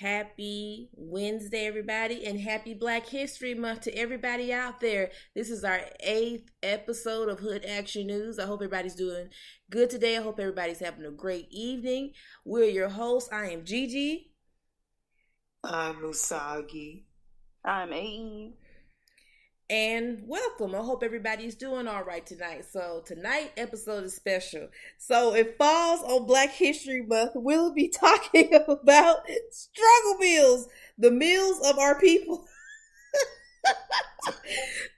Happy Wednesday, everybody, and happy Black History Month to everybody out there. This is our 8th episode of Hood Action News. I hope everybody's doing good today. I hope everybody's having a great evening. We're your hosts. I am Gigi. I'm Usagi. I'm AE. And welcome. I hope everybody's doing all right tonight. So tonight episode is special. So it falls on Black History Month. We'll be talking about struggle meals, the meals of our people.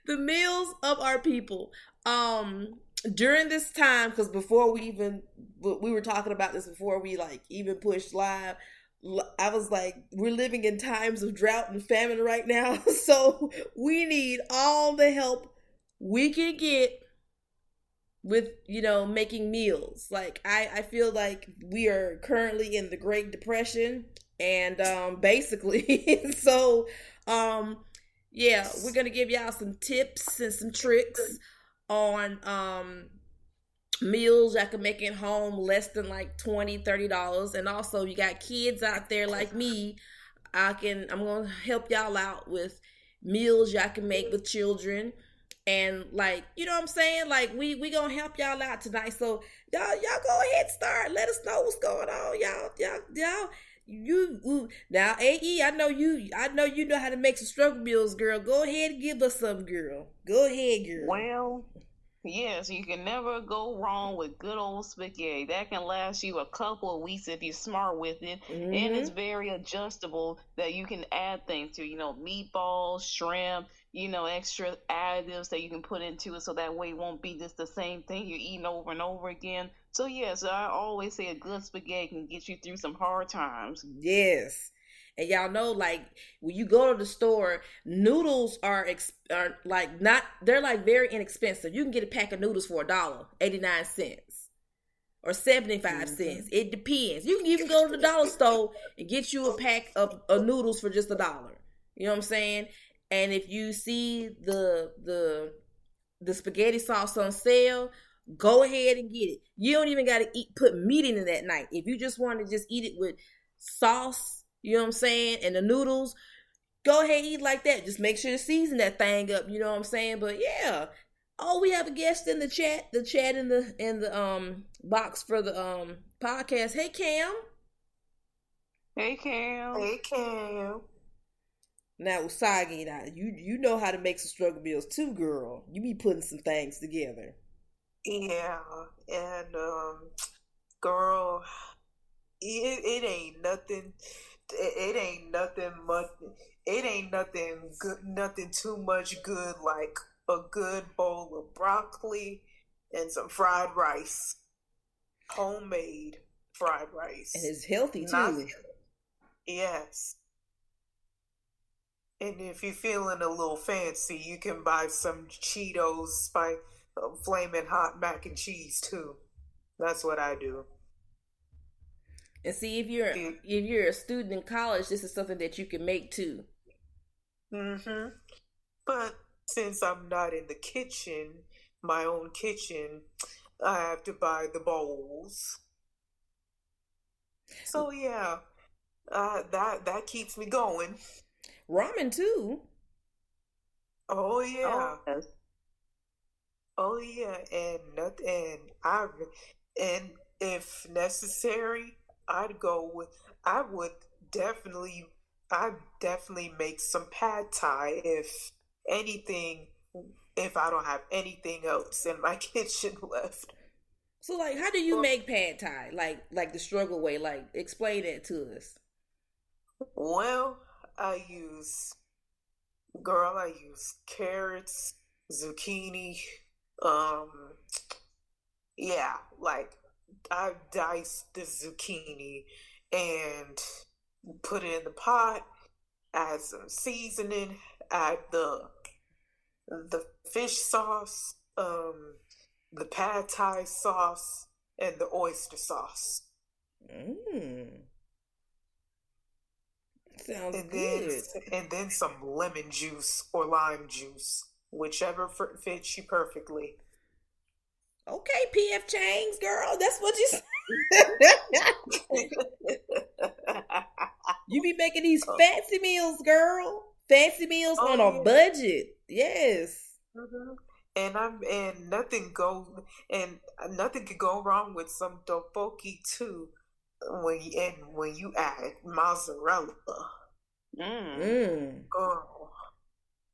The meals of our people. During this time, because before we were talking about this before we even pushed live. I was like, we're living in times of drought and famine right now. So we need all the help we can get with, making meals. Like, I feel like we are currently in the Great Depression. And basically, so, yeah, we're going to give y'all some tips and some tricks on meals I can make at home less than like $20-$30. And also you got kids out there like me. I'm gonna help y'all out with meals y'all can make with children, and you know what I'm saying, we gonna help y'all out tonight. So y'all go ahead, start, let us know what's going on. Y'all you now, AE, I know you know how to make some struggle meals, girl. Go ahead and give us some, girl. Go ahead, girl. Well, yes, you can never go wrong with good old spaghetti. That can last you a couple of weeks if you're smart with it. Mm-hmm. And it's very adjustable that you can add things to, meatballs, shrimp, extra additives that you can put into it, so that way it won't be just the same thing you're eating over and over again. So yes, I always say a good spaghetti can get you through some hard times. Yes. And y'all know, when you go to the store, noodles are they're very inexpensive. You can get a pack of noodles for $1.89 or 75 cents. It depends. You can even go to the dollar store and get you a pack of noodles for just $1. You know what I'm saying? And if you see the spaghetti sauce on sale, go ahead and get it. You don't even got to put meat in it that night. If you just want to just eat it with sauce, you know what I'm saying, and the noodles, go ahead and eat like that. Just make sure to season that thing up, you know what I'm saying? But yeah. Oh, we have a guest in the chat in the box for the podcast. Hey, Cam. Hey, Cam. Hey, Cam. Now, Usagi, you know how to make some struggle meals too, girl. You be putting some things together. Yeah, and girl, it ain't nothing. It ain't nothing much. It ain't nothing good. Nothing too much good like a good bowl of broccoli and some fried rice, homemade fried rice, and it's healthy too. Yes. And if you're feeling a little fancy, you can buy some Cheetos flaming hot mac and cheese too. That's what I do. And see, if you're a student in college, this is something that you can make too. Mm-hmm. But since I'm not in the kitchen, my own kitchen, I have to buy the bowls. So yeah, that keeps me going. Ramen too. Oh yeah. Oh, yes. Oh yeah, and if necessary, I would definitely make some pad thai if I don't have anything else in my kitchen left. So how do you make pad thai? Like the struggle way, explain it to us. Well, I use carrots, zucchini, yeah, I dice the zucchini and put it in the pot, add some seasoning, add the fish sauce, the pad thai sauce, and the oyster sauce. Sounds good. And then some lemon juice or lime juice, whichever fits you perfectly. Okay, PF Chang's, girl. That's what you said. You be making these fancy meals, girl. Fancy meals on a yeah. budget. Yes. And nothing can go wrong with some tteokbokki too. When you add mozzarella, girl,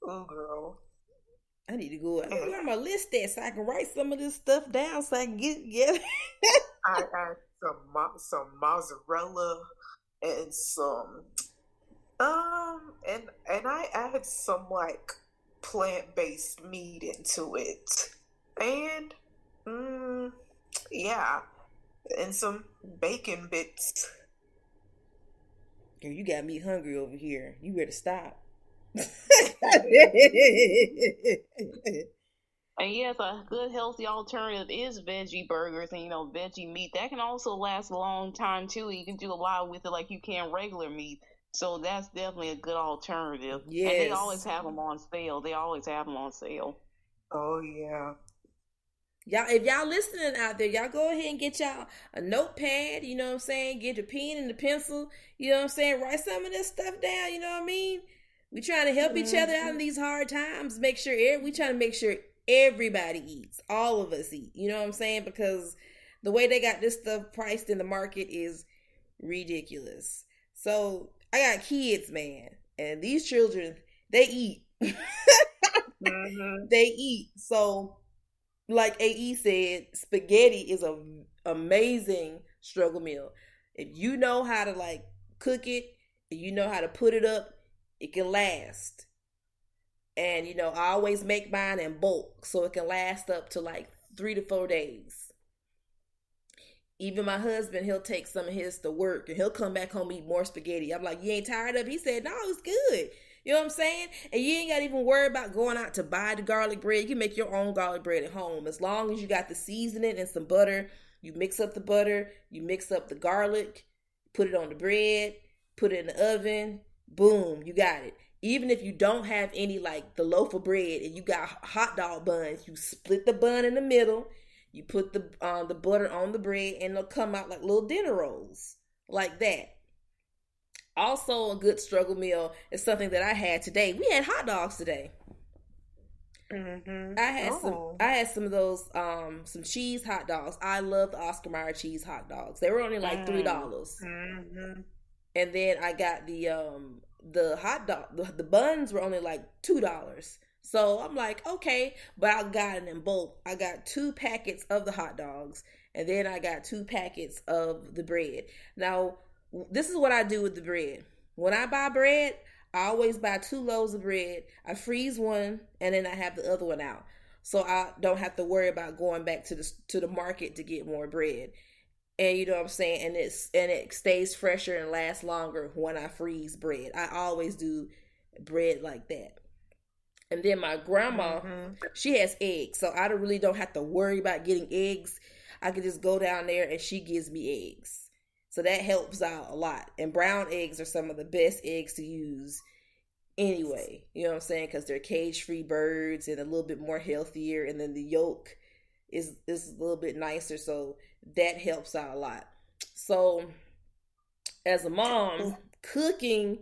oh girl. I need to go. Where am I list that so I can write some of this stuff down so I can get. I add some mozzarella and some and I add some like plant-based meat into it, and yeah, and some bacon bits. Girl, you got me hungry over here. You better stop. And yes, a good healthy alternative is veggie burgers and veggie meat. That can also last a long time too. You can do a lot with it like you can regular meat. So that's definitely a good alternative. Yes. And they always have them on sale. Oh yeah. Y'all, if y'all listening out there, y'all go ahead and get y'all a notepad, you know what I'm saying? Get your pen and the pencil, you know what I'm saying? Write some of this stuff down, you know what I mean? We trying to help each other out in these hard times. We trying to make sure everybody eats. All of us eat, you know what I'm saying? Because the way they got this stuff priced in the market is ridiculous. So I got kids, man, and these children, they eat. They eat. So like AE said, spaghetti is an amazing struggle meal. If you know how to like cook it, if you know how to put it up, it can last. And I always make mine in bulk so it can last up to like 3 to 4 days. Even my husband, he'll take some of his to work and he'll come back home and eat more spaghetti. I'm like, you ain't tired of it? He said, no, it's good. You know what I'm saying? And you ain't got to even worry about going out to buy the garlic bread. You can make your own garlic bread at home. As long as you got the seasoning and some butter, you mix up the butter, you mix up the garlic, put it on the bread, put it in the oven, boom, you got it. Even if you don't have any, like the loaf of bread and you got hot dog buns, you split the bun in the middle, you put the butter on the bread, and they'll come out like little dinner rolls, like that. Also, a good struggle meal is something that I had today. We had hot dogs today. I had some of those some cheese hot dogs. I love the Oscar Mayer cheese hot dogs. They were only like $3. And then I got the hot dog. The buns were only like $2. So I'm like, okay, but I got it in bulk. I got 2 packets of the hot dogs, and then I got 2 packets of the bread. Now, this is what I do with the bread. When I buy bread, I always buy 2 loaves of bread. I freeze one, and then I have the other one out, so I don't have to worry about going back to the market to get more bread. And you know what I'm saying? And it stays fresher and lasts longer when I freeze bread. I always do bread like that. And then my grandma, she has eggs, so I really don't have to worry about getting eggs. I can just go down there and she gives me eggs. So that helps out a lot. And brown eggs are some of the best eggs to use anyway. You know what I'm saying? Because they're cage-free birds and a little bit more healthier. And then the yolk is a little bit nicer. So that helps out a lot. So as a mom, cooking,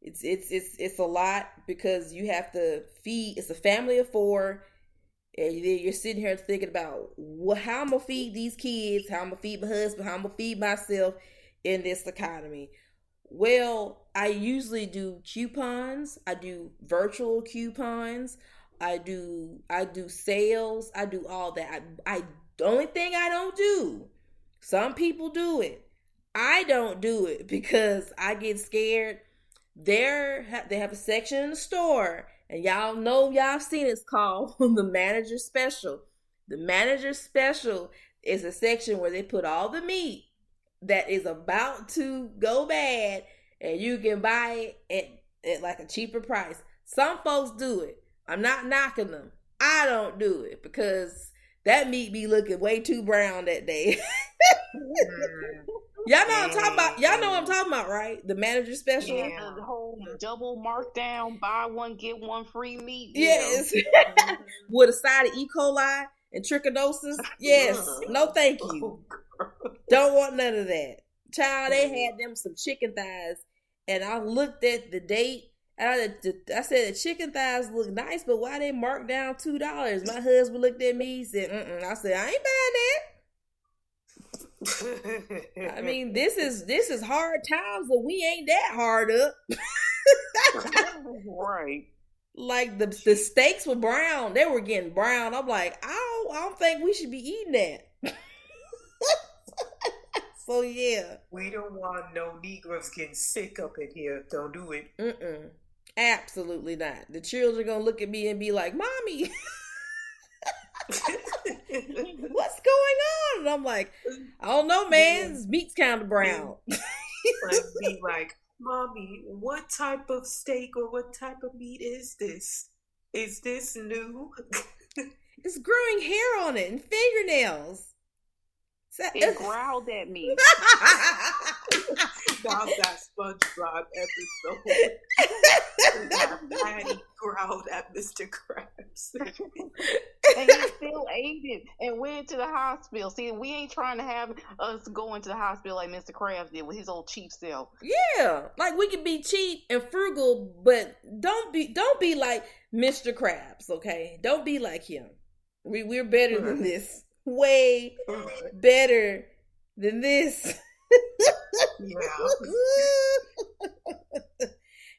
it's a lot because you have to feed. It's a family of 4. And you're sitting here thinking about how I'm going to feed these kids, how I'm going to feed my husband, how I'm going to feed myself in this economy. Well, I usually do coupons. I do virtual coupons. I do sales. I do all that. The only thing I don't do, some people do it. I don't do it because I get scared. They have a section in the store, and y'all know, y'all seen it's called the manager special. The manager special is a section where they put all the meat that is about to go bad, and you can buy it at like a cheaper price. Some folks do it. I'm not knocking them. I don't do it because that meat be looking way too brown that day. Y'all know what I'm talking about. Y'all know what I'm talking about, right? The manager special. Yeah, the whole double markdown, buy one get one free meat. Yes, with a side of E. coli and trichinosis. Yes, no, thank you. Don't want none of that. Child, they had them some chicken thighs, And I looked at the date. And I said the chicken thighs look nice, but why they marked down $2? My husband looked at me, said, "Mm-mm." I said, "I ain't buying that." I mean, this is hard times, but we ain't that hard up. Right. Like the steaks were brown. They were getting brown. I'm like, I don't think we should be eating that. So yeah. We don't want no Negroes getting sick up in here. Don't do it. Mm-mm. Absolutely not. The children gonna look at me and be like, "Mommy, what's going on?" And I'm like, "I don't know, man. This meat's kind of brown." Like, be like, "Mommy, what type of steak or what type of meat is this? Is this new?" It's growing hair on it and fingernails. It growled at me. That was that SpongeBob episode. Patty growled at Mr. Krabs. And he still ate it and went to the hospital. See, we ain't trying to have us go into the hospital like Mr. Krabs did with his old cheap self. Yeah, like we can be cheap and frugal, but don't be like Mr. Krabs, okay? Don't be like him. We're better than this. Way better than this. Yeah.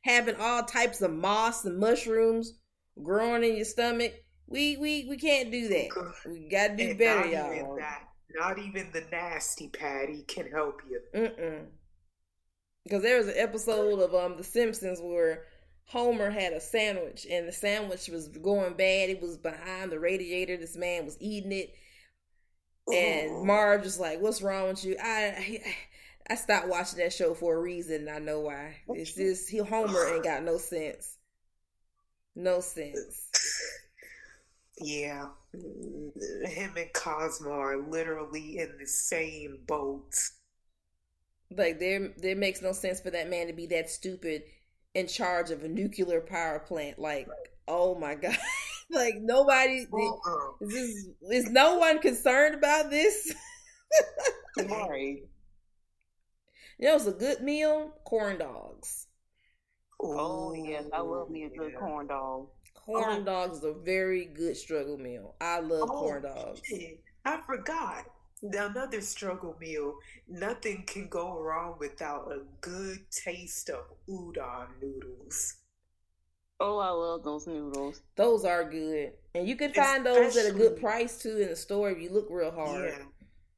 Having all types of moss and mushrooms growing in your stomach. We can't do that. We gotta do better, y'all. Not even the nasty Patty can help you. Because there was an episode of The Simpsons where Homer had a sandwich and the sandwich was going bad. It was behind the radiator. This man was eating it. And Marge was like, "What's wrong with you?" I stopped watching that show for a reason, and I know why. It's just Homer ain't got no sense. No sense. Yeah. Him and Cosmo are literally in the same boat. Like there makes no sense for that man to be that stupid in charge of a nuclear power plant. Like, oh my God. Like nobody is no one concerned about this. Right. You know, it's a good meal. Corn dogs. Oh yes, I love me a good corn dog. Corn dogs is a very good struggle meal. I love corn dogs. Shit. I forgot. Another struggle meal. Nothing can go wrong without a good taste of udon noodles. Oh, I love those noodles. Those are good. And you can find those at a good price too in the store if you look real hard. Yeah.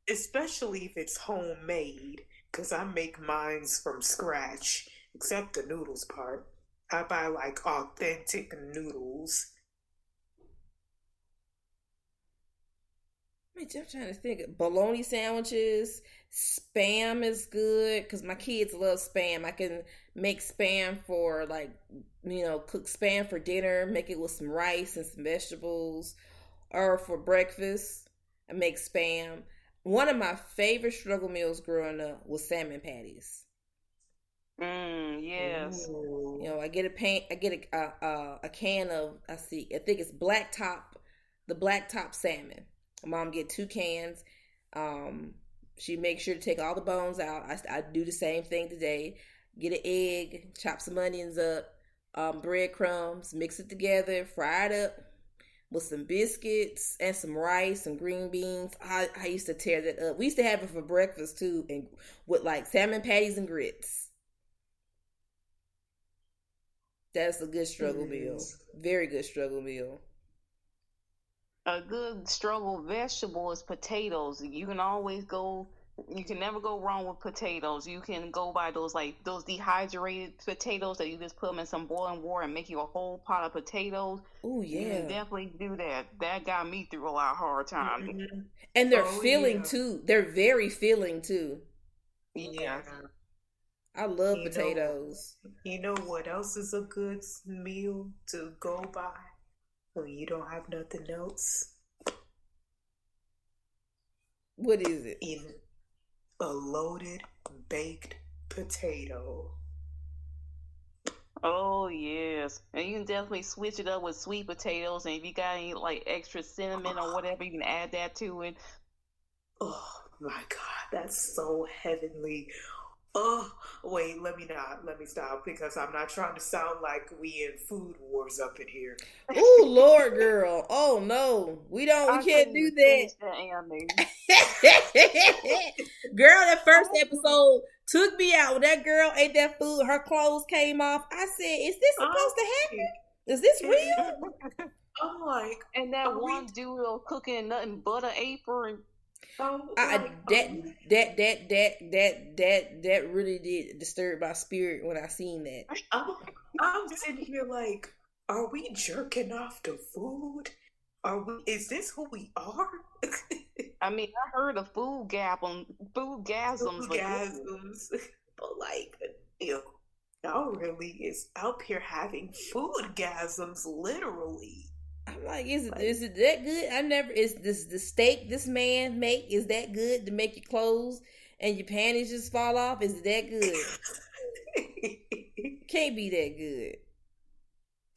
Especially if it's homemade. Because I make mines from scratch. Except the noodles part. I buy like authentic noodles. I'm trying to think. Bologna sandwiches. Spam is good because my kids love Spam. I can make Spam for cook Spam for dinner, make it with some rice and some vegetables, or for breakfast, I make Spam. One of my favorite struggle meals growing up was salmon patties. Yes. Ooh. You know, I get a can of I think it's the blacktop salmon. My mom get 2 cans. She makes sure to take all the bones out. I do the same thing today. Get an egg, chop some onions up, breadcrumbs, mix it together, fry it up with some biscuits and some rice, some green beans. I used to tear that up. We used to have it for breakfast too, and with like salmon patties and grits. That's a good struggle meal. Very good struggle meal. A good struggle vegetable is potatoes. You can never go wrong with potatoes. You can go by those dehydrated potatoes that you just put them in some boiling water and make you a whole pot of potatoes. Oh yeah. You can definitely do that. That got me through a lot of hard times. Mm-hmm. And they're filling too. They're very filling too. Yeah. I love potatoes. You know what else is a good meal to go by when you don't have nothing else? What is it? A loaded baked potato. Oh yes, and you can definitely switch it up with sweet potatoes, and if you got any like extra cinnamon or whatever, you can add that to it. Oh my God, that's so heavenly. Oh, wait, let me stop because I'm not trying to sound like we in food wars up in here. Oh Lord, girl. Oh no, we I can't couldn't do even that. finish that anime. Girl, that first I couldn't. episode took me out. When that girl ate that food, her clothes came off. I said, "Is this I'm supposed to happen? like, Is this real?" I'm like, And that are we? one dude cooking nothing but an apron. I Like, are that we? that really did disturb my spirit when I seen that. I'm, I'm sitting here like, are we jerking off to food? Are we? Is this who we are? I mean, I heard of food gasms, but this is Orgasms, but like, ew, y'all really is out here having food gasms, literally. I'm like, Like, is it that good? I never is this the steak this man make is that good to make your clothes and your panties just fall off? Is it that good? Can't be that good.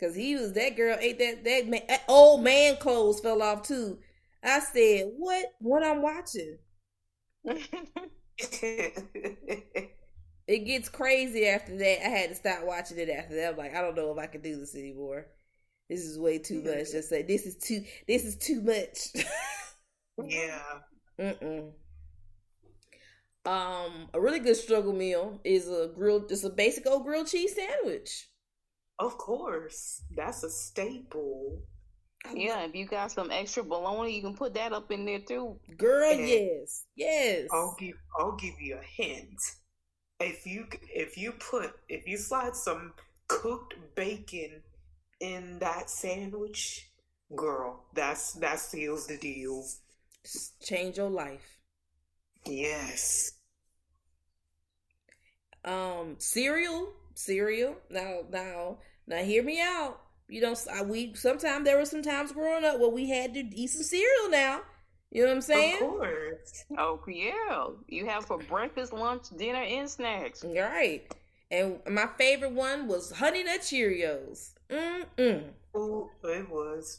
Cause that girl ate that old man clothes fell off too. I said, what I'm watching? It gets crazy after that. I had to stop watching it after that. I'm like, I don't know if I can do this anymore. This is way too much. Just say this is too much. yeah, Mm-mm. A really good struggle meal is a basic old grilled cheese sandwich. of course, that's a staple. Yeah, if you got some extra bologna, you can put that up in there too. Girl, And yes. I'll give you a hint. If you slide some cooked bacon in that sandwich, girl, that seals the deal. Change your life. Yes. Cereal. Now, hear me out. You know, there were some times growing up where we had to eat some cereal. Now, you know what I'm Of saying? course. Oh yeah, you have for breakfast, lunch, dinner, and snacks. Right. And my favorite one was Honey Nut Cheerios. Oh,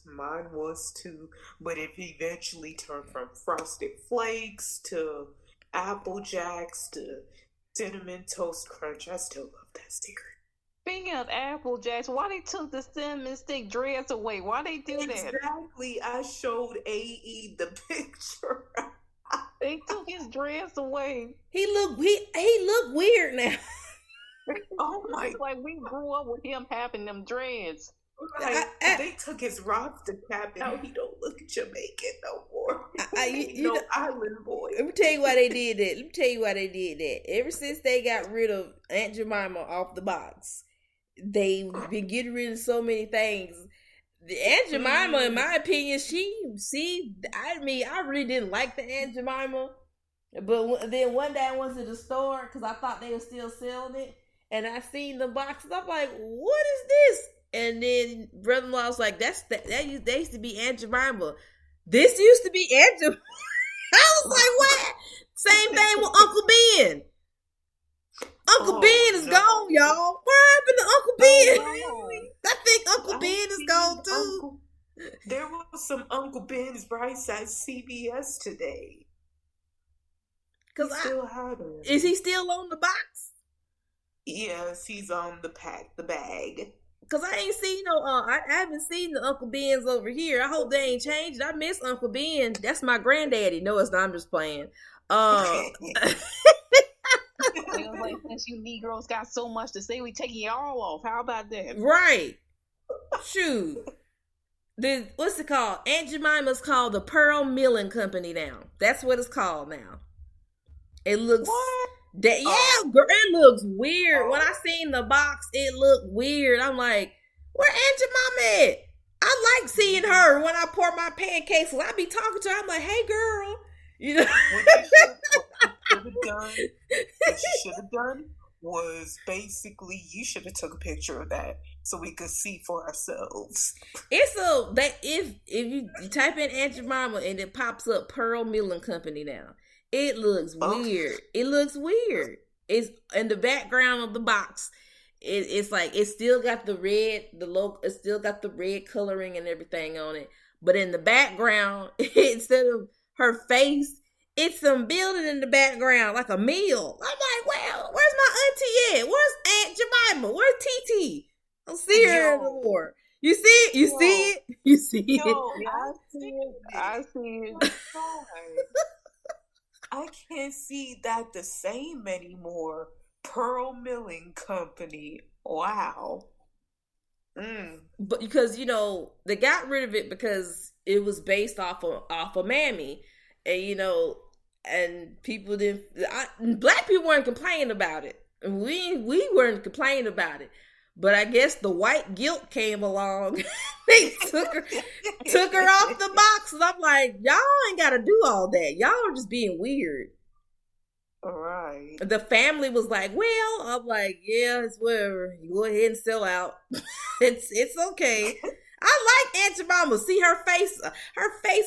mine was too, but it eventually turned from Frosted Flakes to Apple Jacks to Cinnamon Toast Crunch. I still love that cereal. Speaking of Apple Jacks, why they took the cinnamon stick dreads away? Why they do that? Exactly. I showed AE the picture. They took his dreads away. He look weird now. Oh my It's like we grew up with him having them dreads. God. They took his Rasta cap out. He don't look Jamaican no more. You know, island boy. let me tell you why they did that. Ever since they got rid of Aunt Jemima off the box, they've been getting rid of so many things. Aunt Jemima, in my opinion, I really didn't like the Aunt Jemima. But then one day I went to the store because I thought they were still selling it. And I seen the boxes. I'm like, what is this? And then brother-in-law was like, they used to be Aunt Jemima. This used to be Aunt Jemima. I was like, what? Same thing with Uncle Ben. Uncle Ben is gone, y'all. What happened to Uncle Ben? I think Uncle Ben is gone too. There was some Uncle Ben's Bryce at CBS today. Cause still had him. Is he still on the box? Yes, he's on the bag. Cause I ain't seen I haven't seen the Uncle Ben's over here. I hope they ain't changed. I miss Uncle Ben. That's my granddaddy. No, it's not. I'm just playing. Like, since you Negroes got so much to say, we taking y'all off. How about that? Right. Shoot. What's it called? Aunt Jemima's called the Pearl Milling Company now. That's what it's called now. It looks What? girl, it looks weird. When I seen the box, it looked weird. I'm like, where Aunt Jemima at? I like seeing her when I pour my pancakes. I be talking to her. I'm like, hey girl. You know, What you should have done was basically you should have took a picture of that so we could see for ourselves. If you type in Aunt Jemima and it pops up Pearl Milling Company now. It looks weird. It looks weird. It's in the background of the box. It's like it's still got the red, it's still got the red coloring and everything on it. But in the background, instead of her face, it's some building in the background, like a mill. I'm like, well, where's my auntie at? Where's Aunt Jemima? Where's TT? I don't see her anymore. You see it? You see it? You see it? Yo, I see it. I can't see that the same anymore. Pearl Milling Company. Wow. But because they got rid of it because it was based off of Mammy, and and people didn't. Black people weren't complaining about it. We weren't complaining about it. But I guess the white guilt came along. They took her off the box, and I'm like, y'all ain't got to do all that. Y'all are just being weird. All right. The family was like, well, I'm like, yeah, it's whatever. You go ahead and sell out. It's okay. I like Aunt Jemima. See her face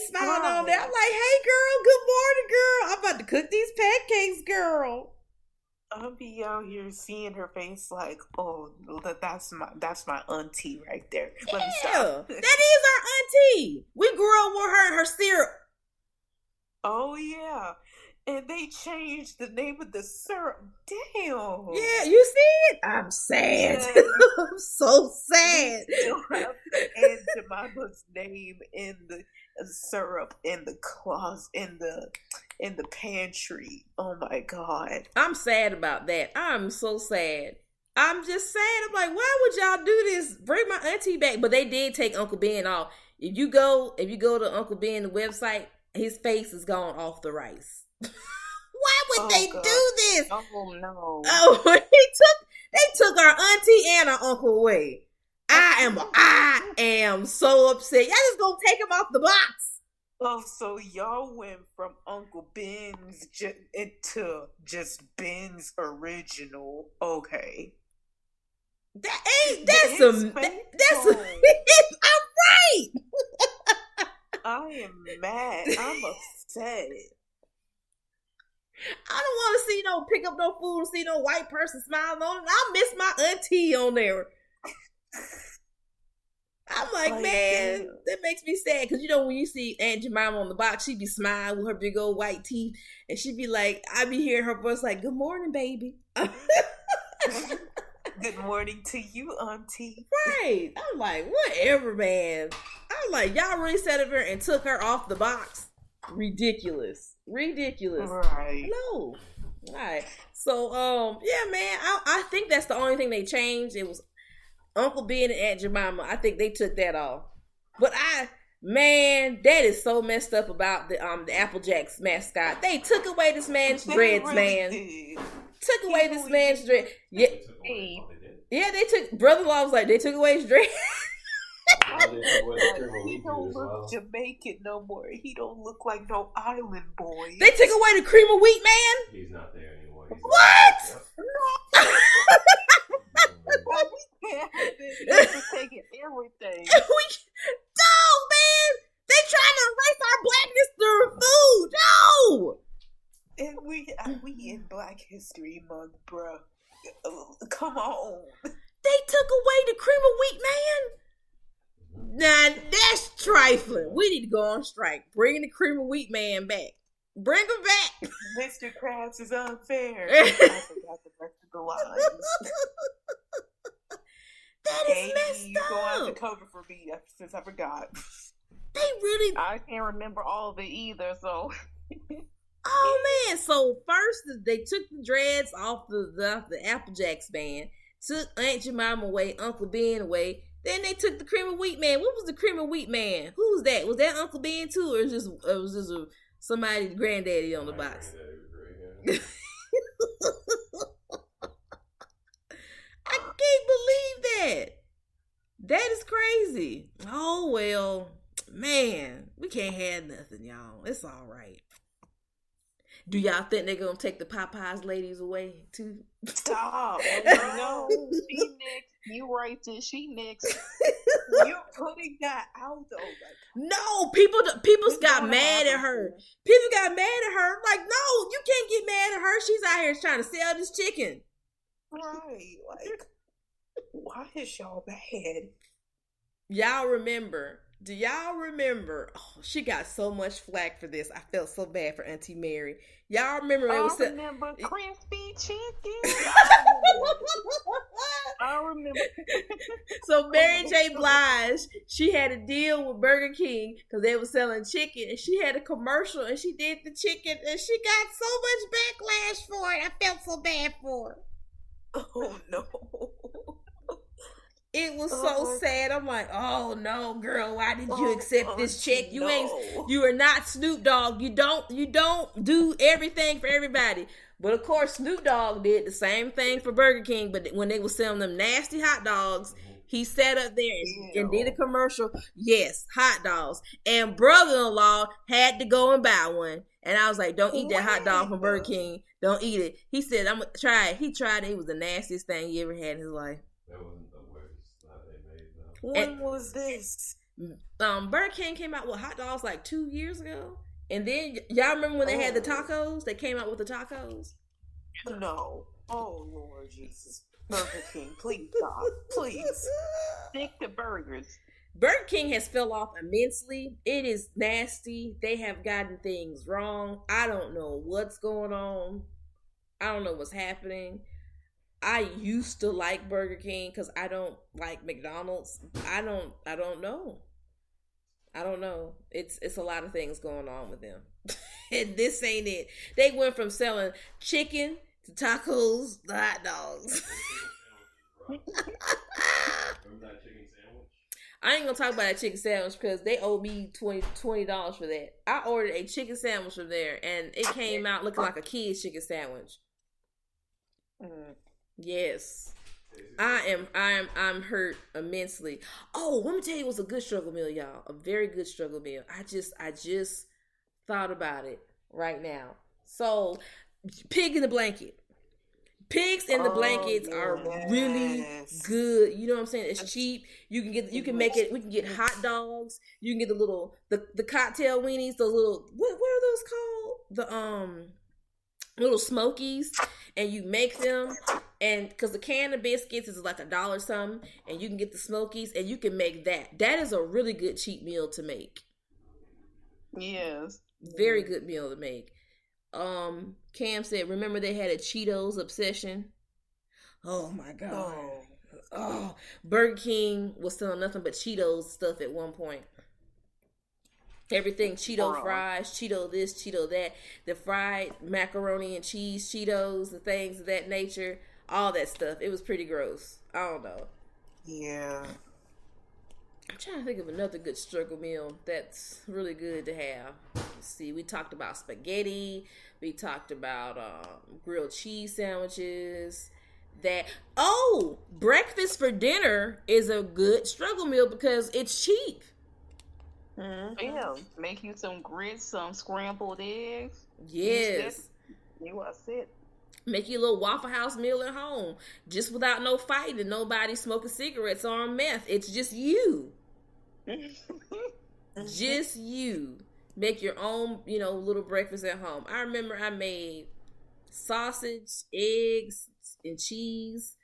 smiling on there. I'm like, hey, girl, good morning, girl. I'm about to cook these pancakes, girl. I'll be out here seeing her face like, oh, that's my auntie right there. Let me stop. That is our auntie. We grew up with her syrup. Oh, yeah. And they changed the name of the syrup. Damn. Yeah, you see it? I'm sad. Yeah. I'm so sad. They still have Aunt Jemima's name in the syrup in the closet, in the pantry. Oh my God. I'm sad about that. I'm so sad. I'm just sad. I'm like, why would y'all do this? Bring my auntie back. But they did take Uncle Ben off. If you go to Uncle Ben the website, his face is gone off the rice. Why would they do this? Oh no. Oh, they took our auntie and our uncle away. I am so upset. Y'all just gonna take him off the box. Oh, so y'all went from Uncle Ben's into just Ben's original. Okay. That's I'm right. I am mad. I'm upset. I don't want to see pick up no food and see no white person smiling on it. I miss my auntie on there. I'm like, man, that makes me sad. Because, when you see Aunt Jemima on the box, she be smiling with her big old white teeth. And she be like, I be hearing her voice like, good morning, baby. Good morning to you, auntie. Right. I'm like, whatever, man. I'm like, y'all really sat up here and took her off the box. Ridiculous. Right. No. All right. So, yeah, man, I think that's the only thing they changed. It was Uncle Ben and Aunt Jemima. I think they took that off. But that is so messed up about the Applejacks mascot. They took away this man's dreads, man. Took away this man's dreads. Yeah. Yeah, they took, brother-in-law was like, they took away his dreads. He don't look Jamaican no more. He don't look like no island boy. They took away the cream of wheat man? He's not there anymore. What? We can't have it. They're taking everything. No, man. They trying to erase our blackness through food. No. And we in Black History Month, bro. Come on. They took away the cream of wheat man? Nah, that's trifling. We need to go on strike. Bring the cream of wheat man back. Bring him back. Mr. Krabs is unfair. I forgot the rest of the lines. That is messed you up. Go on the cover for me since I forgot. They really... I can't remember all of it either, so... Oh, man. So, first, they took the dreads off the Applejacks band, took Aunt Jemima away, Uncle Ben away. Then they took the cream of wheat man. What was the cream of wheat man? Who was that? Was that Uncle Ben too, or was just somebody's granddaddy on the box? I can't believe that. That is crazy. Oh well, man, we can't have nothing, y'all. It's all right. Do y'all think they're gonna take the Popeyes ladies away too? Stop! No, she next. You racist. She next. You're putting that out though. No, people got mad at her. People got mad at her. Like, no, you can't get mad at her. She's out here trying to sell this chicken. Right? Like, why is y'all bad? Y'all remember Do y'all remember? Oh, she got so much flack for this. I felt so bad for Auntie Mary. Y'all remember when it was remember crispy chicken. I remember. So Mary J. Blige, she had a deal with Burger King because they were selling chicken, and she had a commercial, and she did the chicken, and she got so much backlash for it. I felt so bad for her. Oh no. It was so sad. I'm like, oh no, girl, why did you accept this check? You are not Snoop Dogg. You don't do everything for everybody. But of course, Snoop Dogg did the same thing for Burger King. But when they were selling them nasty hot dogs, he sat up there and did a commercial. Yes, hot dogs. And brother-in-law had to go and buy one. And I was like, don't eat that hot dog from Burger King. Don't eat it. He said, I'm going to try it. He tried it. It was the nastiest thing he ever had in his life. That wasn't the worst they made, though. When was this? Burger King came out with hot dogs like 2 years ago. And then, y'all remember when they had the tacos? They came out with the tacos? No. Oh, Lord Jesus. Burger King, please stop. Please. Stick to burgers. Burger King has fell off immensely. It is nasty. They have gotten things wrong. I don't know what's going on. I don't know what's happening. I used to like Burger King because I don't like McDonald's. I don't know. I don't know. It's a lot of things going on with them. And this ain't it. They went from selling chicken to tacos to hot dogs. Remember that chicken sandwich? I ain't gonna talk about that chicken sandwich because they owe me $20 for that. I ordered a chicken sandwich from there and it came out looking like a kid's chicken sandwich. Yes. I'm hurt immensely. Oh, let me tell you what's a good struggle meal, y'all. A very good struggle meal. I just thought about it right now. So, pig in the blanket. Pigs in the blankets are really good. You know what I'm saying? It's cheap. You can make it. We can get hot dogs. You can get the cocktail weenies. Those little what are those called? The little smokies, and you make them. And because the can of biscuits is like $1 something, and you can get the smokies, and you can make that. That is a really good cheap meal to make. Yes. Very good meal to make. Cam said, remember they had a Cheetos obsession? Oh my God. Oh, Burger King was selling nothing but Cheetos stuff at one point. Everything Cheeto fries, Cheeto this, Cheeto that, the fried macaroni and cheese Cheetos, the things of that nature, all that stuff. It was pretty gross. I don't know. Yeah. I'm trying to think of another good struggle meal that's really good to have. Let's see, we talked about spaghetti. We talked about grilled cheese sandwiches. Breakfast for dinner is a good struggle meal because it's cheap. Yeah, make you some grits, some scrambled eggs. Yes. You are set. Make you a little Waffle House meal at home, just without no fighting, nobody smoking cigarettes or on meth. It's just you. Just you. Make your own, little breakfast at home. I remember I made sausage, eggs, and cheese,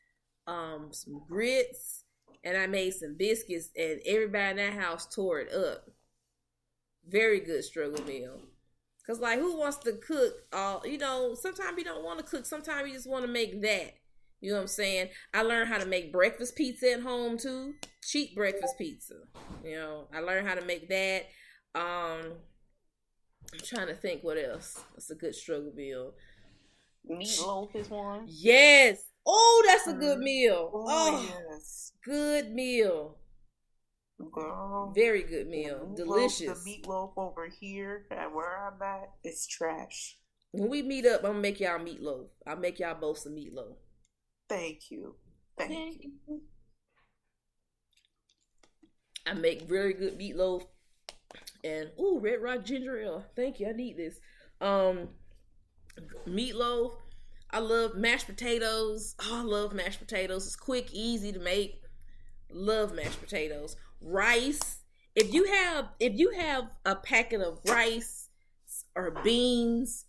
some grits, and I made some biscuits, and everybody in that house tore it up. Very good struggle meal. Because, who wants to cook sometimes you don't want to cook. Sometimes you just want to make that. You know what I'm saying? I learned how to make breakfast pizza at home, too. Cheap breakfast pizza. I learned how to make that. I'm trying to think what else. That's a good struggle meal. Meatloaf is one. Yes. Oh, that's a good meal. Oh, yes. Good meal. Girl, very good meal. Delicious. The meatloaf over here at where I'm at is trash. When we meet up, I'm gonna make y'all meatloaf. I'll make y'all both some meatloaf. Thank you. Thank you. I make very good meatloaf. And Red Rock ginger ale. Thank you. I need this. Meatloaf. I love mashed potatoes. Oh, I love mashed potatoes. It's quick, easy to make. Love mashed potatoes. Rice. If you have a packet of rice or beans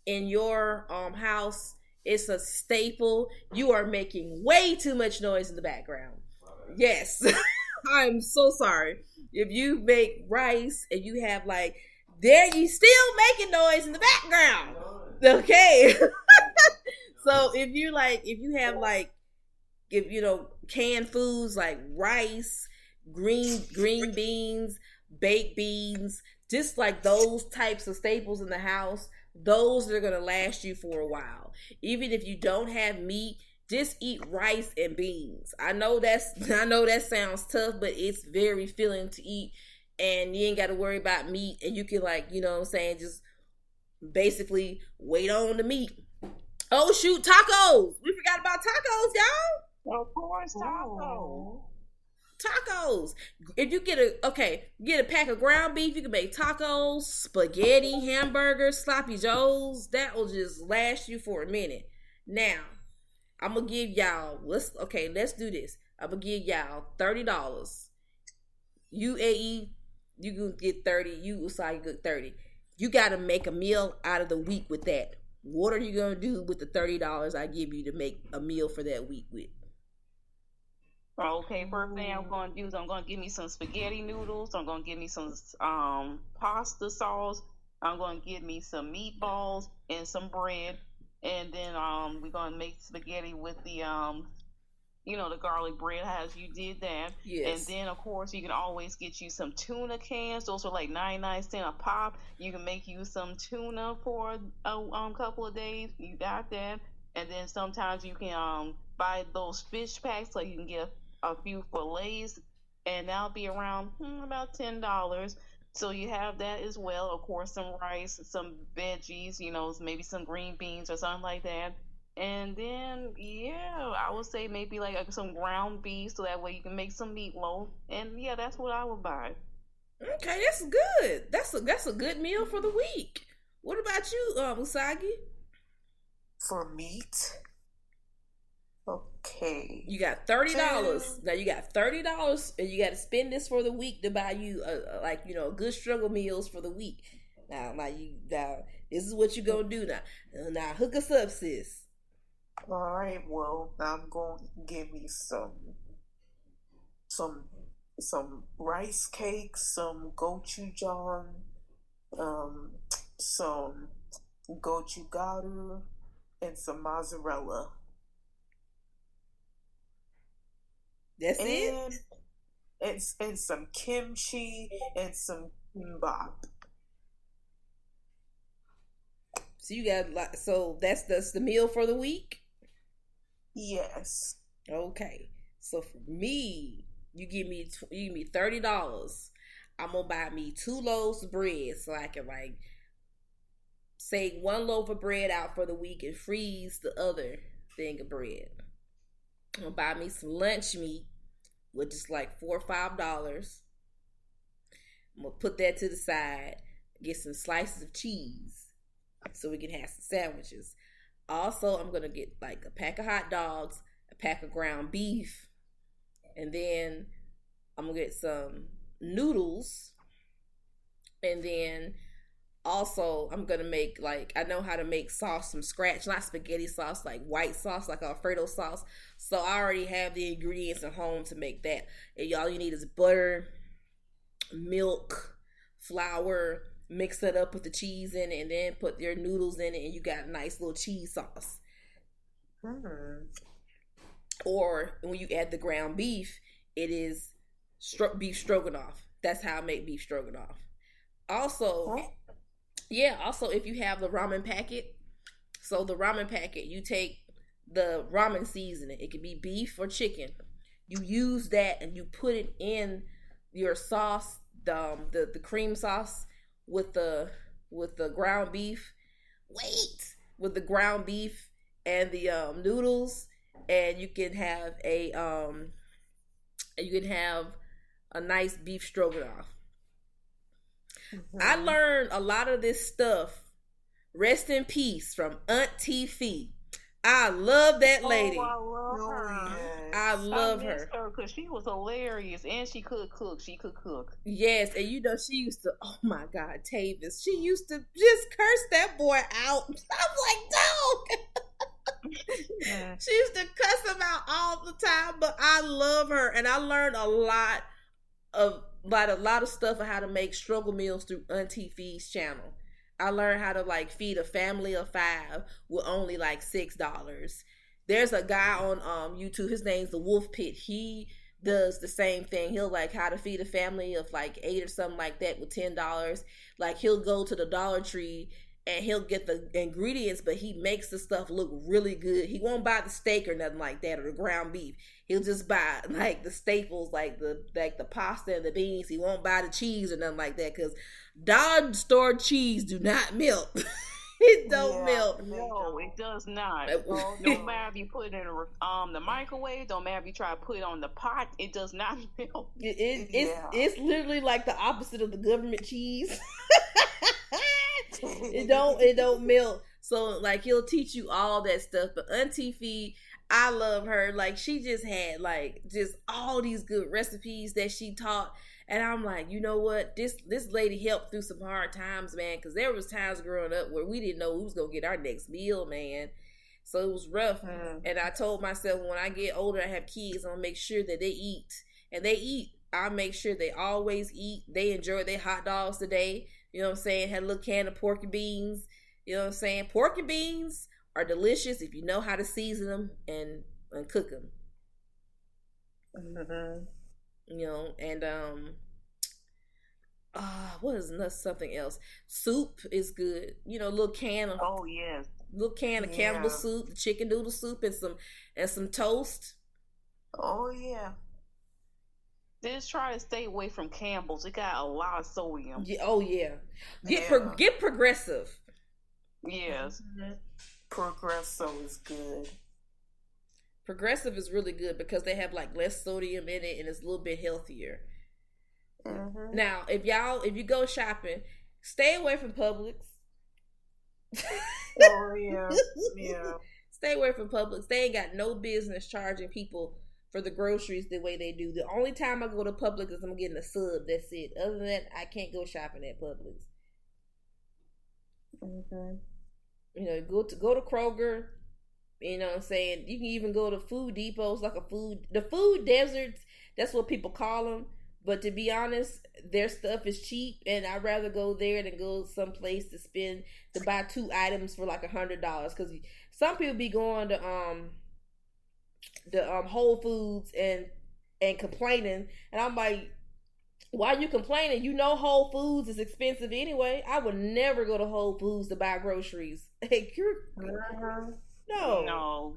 in your house, it's a staple. You are making way too much noise in the background. Yes. I'm so sorry. If you make rice and you have like, there you still making noise in the background. Okay. So if you have like, if you know, canned foods like rice, green beans, baked beans, just like those types of staples in the house, those are gonna last you for a while. Even if you don't have meat, just eat rice and beans. I know that sounds tough, but it's very filling to eat, and you ain't got to worry about meat, and you can, like, you know what I'm saying, just basically wait on the meat. Oh shoot, tacos! We forgot about tacos, y'all. Of course, taco. Tacos. If you get a pack of ground beef, you can make tacos, spaghetti, hamburgers, sloppy joes. That will just last you for a minute. Now, I'm gonna give y'all. Let's do this. I'm gonna give y'all $30. UAE, you can get 30. You Usagi get 30. You gotta make a meal out of the week with that. What are you gonna do with the $30 I give you to make a meal for that week with? Okay, first thing I'm going to do is I'm going to give me some spaghetti noodles. I'm going to give me some pasta sauce. I'm going to give me some meatballs and some bread. And then we're going to make spaghetti with the, the garlic bread as you did that. Yes. And then, of course, you can always get you some tuna cans. Those are like 99 cents a pop. You can make you some tuna for a couple of days. You got that. And then sometimes you can buy those fish packs so you can get a few fillets, and that'll be around about $10. So you have that as well. Of course, some rice, some veggies, maybe some green beans or something like that. And then, I would say maybe like some ground beef, so that way you can make some meatloaf. And that's what I would buy. Okay, that's good. That's a good meal for the week. What about you, Usagi? For meat. Okay. You got $30. Now you got $30, and you got to spend this for the week to buy you good struggle meals for the week. Now this is what you gonna do now. Now hook us up, sis. All right. Well, I'm going to give me some rice cakes, some gochujang, some gochugaru, and some mozzarella. That's it? And some kimchi and some kimbap. So you got that's the meal for the week? Yes. Okay. So for me, you give me $30. I'm gonna buy me 2 loaves of bread so I can save 1 loaf of bread out for the week and freeze the other thing of bread. I'm gonna buy me some lunch meat, which is like $4 or $5. I'm gonna put that to the side, get some slices of cheese so we can have some sandwiches. Also, I'm gonna get like a pack of hot dogs, a pack of ground beef, and then I'm gonna get some noodles, and then also I'm gonna make, I know how to make sauce from scratch, not spaghetti sauce, like white sauce, like Alfredo sauce. So I already have the ingredients at home to make that. And all you need is butter, milk, flour, mix it up with the cheese in it, and then put your noodles in it, and you got a nice little cheese sauce. Or when you add the ground beef, it is beef stroganoff. That's how I make beef stroganoff. Also, if you have the ramen packet, so the ramen packet, you take the ramen seasoning. It can be beef or chicken. You use that and you put it in your sauce, the cream sauce with the ground beef. With the ground beef and the noodles, and you can have a nice beef stroganoff. I learned a lot of this stuff, rest in peace, from Auntie Fee. I love that lady. I love her. Yes. I love her because she was hilarious, and she could cook. Yes, and she used to, oh my God, Tavis, she used to just curse that boy out. I'm like, dog. She used to cuss him out all the time, but I love her, and I learned a lot a lot of stuff on how to make struggle meals through Auntie Fee's channel. I learned how to like feed a family of 5 with only like $6. There's a guy on YouTube. His name's the Wolf Pit. He does the same thing. He'll like how to feed a family of like 8 or something like that with $10. Like he'll go to the Dollar Tree and he'll get the ingredients, but he makes the stuff look really good. He won't buy the steak or nothing like that or the ground beef. He'll just buy like the staples, like the pasta and the beans. He won't buy the cheese or nothing like that because dollar store cheese do not melt. It don't melt. No, it does not. No matter if you put it in the microwave, don't matter if you try to put it on the pot, it does not melt. It's literally like the opposite of the government cheese. It don't melt. So like he'll teach you all that stuff. But Auntie Fee, I love her. Like she just had like just all these good recipes that she taught. And I'm like, you know what? This lady helped through some hard times, man. Because there was times growing up where we didn't know who was going to get our next meal, man. So it was rough. And I told myself when I get older, I have kids, I'm going to make sure that they eat. And they eat. I make sure they always eat. They enjoy their hot dogs today. You know what I'm saying? Had a little can of pork and beans. You know what I'm saying? Pork and beans are delicious if you know how to season them and cook them. You know, and what is something else? Soup is good. You know, a little can of Campbell soup, the chicken noodle soup, and some toast. Oh yeah. Just try to stay away from Campbell's. It got a lot of sodium. Yeah, oh yeah. Get Progressive. Yes. Progressive is good. Progressive is really good because they have like less sodium in it and it's a little bit healthier. Now, if you go shopping, stay away from Publix. Oh yeah, yeah. Stay away from Publix. They ain't got no business charging people for the groceries the way they do. The only time I go to Publix is I'm getting a sub. That's it. Other than that, I can't go shopping at Publix. You know, go to Kroger. You know what I'm saying? You can even go to food depots, like the food deserts. That's what people call them. But to be honest, their stuff is cheap, and I'd rather go there than go someplace to buy 2 items for like $100. Because some people be going to Whole Foods and complaining, and I'm like, why are you complaining? You know Whole Foods is expensive anyway. I would never go to Whole Foods to buy groceries. Hey, no.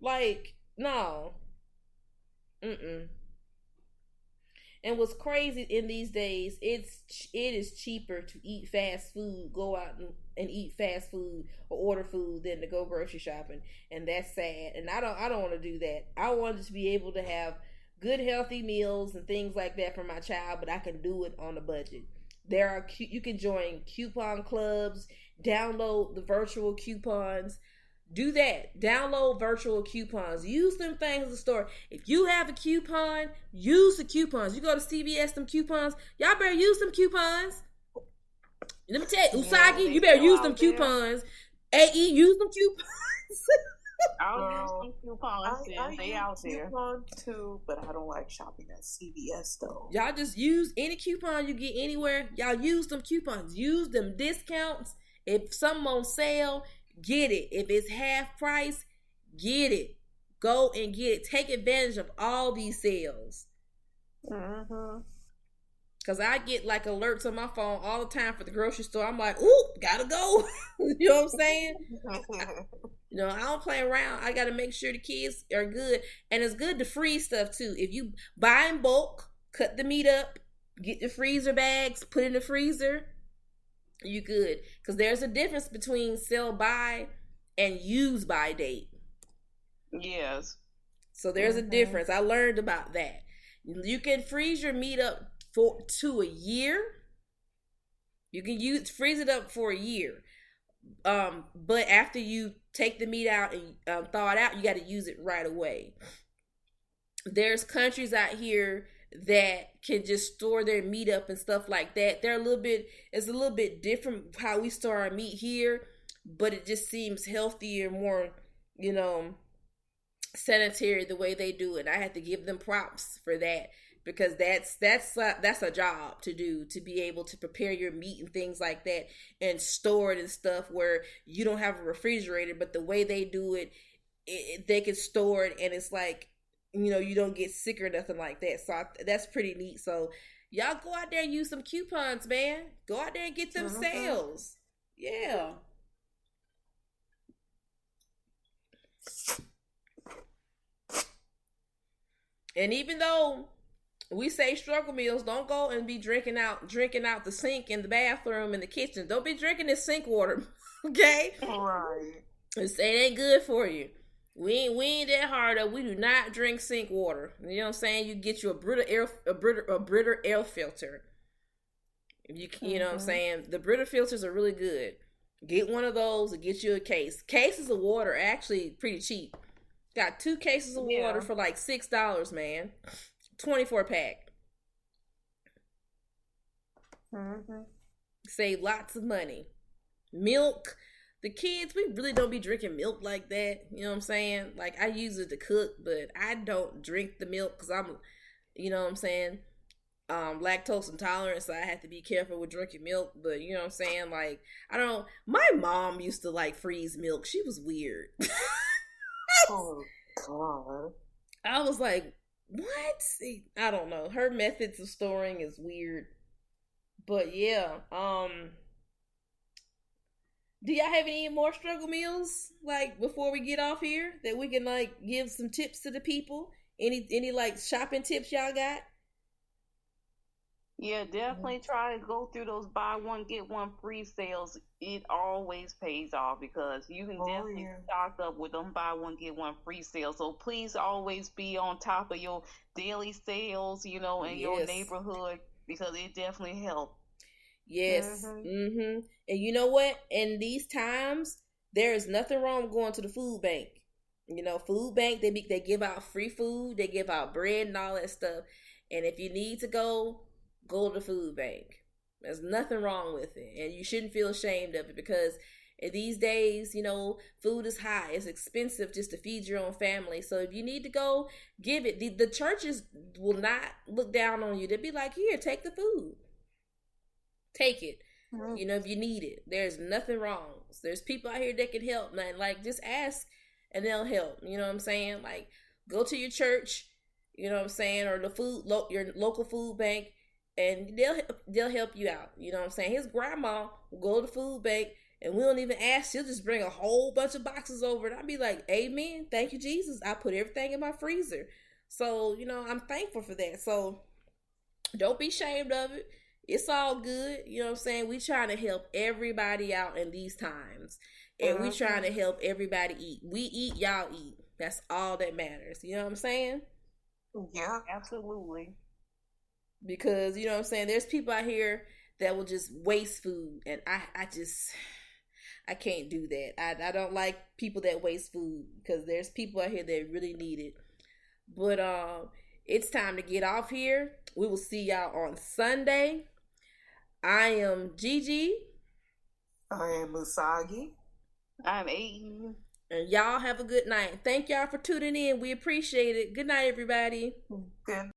Like, no. And what's crazy in these days, it is cheaper to eat fast food, go out and eat fast food or order food than to go grocery shopping, and that's sad. And I don't want to do that. I want to be able to have good healthy meals and things like that for my child, but I can do it on a budget. You can join coupon clubs, download the virtual coupons. Do that. Download virtual coupons. Use them things in the store. If you have a coupon, use the coupons. You go to CVS, them coupons. Y'all better use them coupons. Let me tell you, Usagi, you better use them coupons. AE, use them coupons. I'll use some coupons. They out there. Coupon too, but I don't like shopping at CVS though. Y'all just use any coupon you get anywhere. Y'all use them coupons. Use them discounts. If something on sale, get it. If it's half price, get it. Go and get it. Take advantage of all these sales. Cause I get like alerts on my phone all the time for the grocery store. I'm like, ooh, gotta go. You know what I'm saying? You know, I don't play around. I gotta make sure the kids are good. And it's good to freeze stuff too. If you buy in bulk, cut the meat up, get the freezer bags, put in the freezer, you good. Because there's a difference between sell by and use by date. Yes. So there's a difference. I learned about that. You can freeze your meat up to a year. You can freeze it up for a year. But after you take the meat out and thaw it out, you got to use it right away. There's countries out here that can just store their meat up and stuff like that. It's a little bit different how we store our meat here, but it just seems healthier, more, sanitary the way they do it. I have to give them props for that, because that's a job to do, to be able to prepare your meat and things like that and store it and stuff where you don't have a refrigerator, but the way they do it, they can store it and it's like, you know, you don't get sick or nothing like that. So that's pretty neat. So y'all go out there and use some coupons, man. Go out there and get them sales. Yeah. And even though we say struggle meals, don't go and be drinking out the sink in the bathroom in the kitchen. Don't be drinking this sink water, okay? Right. It ain't good for you. We ain't that hard up. We do not drink sink water. You know what I'm saying? You get you a Brita air filter. You know what I'm saying? The Brita filters are really good. Get one of those and get you a case. Cases of water are actually pretty cheap. Got 2 cases of water for like $6, man. 24 pack. Save lots of money. Milk. The kids, we really don't be drinking milk like that. You know what I'm saying? Like, I use it to cook, but I don't drink the milk because I'm, you know what I'm saying, lactose intolerant, so I have to be careful with drinking milk. But you know what I'm saying? Like, I don't, my mom used to like freeze milk. She was weird. Oh, God. I was like, what? I don't know. Her methods of storing is weird. But yeah, do y'all have any more struggle meals, like, before we get off here, that we can, like, give some tips to the people? Any like, shopping tips y'all got? Yeah, definitely try to go through those buy one, get one free sales. It always pays off because you can definitely stock up with them buy one, get one free sales. So please always be on top of your daily sales, you know, in your neighborhood, because it definitely helps. Yes. And you know what? In these times, there is nothing wrong with going to the food bank. You know, food bank, they give out free food, they give out bread and all that stuff. And if you need to go to the food bank. There's nothing wrong with it. And you shouldn't feel ashamed of it, because in these days, you know, food is high. It's expensive just to feed your own family. So if you need to go, give it. The churches will not look down on you. They'll be like, here, take the food. Take it. You know, if you need it. There's nothing wrong. There's people out here that can help, man. Like, just ask and they'll help. You know what I'm saying? Like, go to your church, you know what I'm saying, or your local food bank, and they'll help you out. You know what I'm saying? His grandma will go to the food bank, and we don't even ask. She'll just bring a whole bunch of boxes over, and I'll be like, amen, thank you, Jesus. I put everything in my freezer. So, you know, I'm thankful for that. So don't be ashamed of it. It's all good. You know what I'm saying? We trying to help everybody out in these times. And we trying to help everybody eat. We eat, y'all eat. That's all that matters. You know what I'm saying? Yeah. Absolutely. Because, you know what I'm saying, there's people out here that will just waste food. And I can't do that. I don't like people that waste food, because there's people out here that really need it. But it's time to get off here. We will see y'all on Sunday. I am Gigi. I am Usagi. I'm Aiden. And y'all have a good night. Thank y'all for tuning in. We appreciate it. Good night, everybody. Good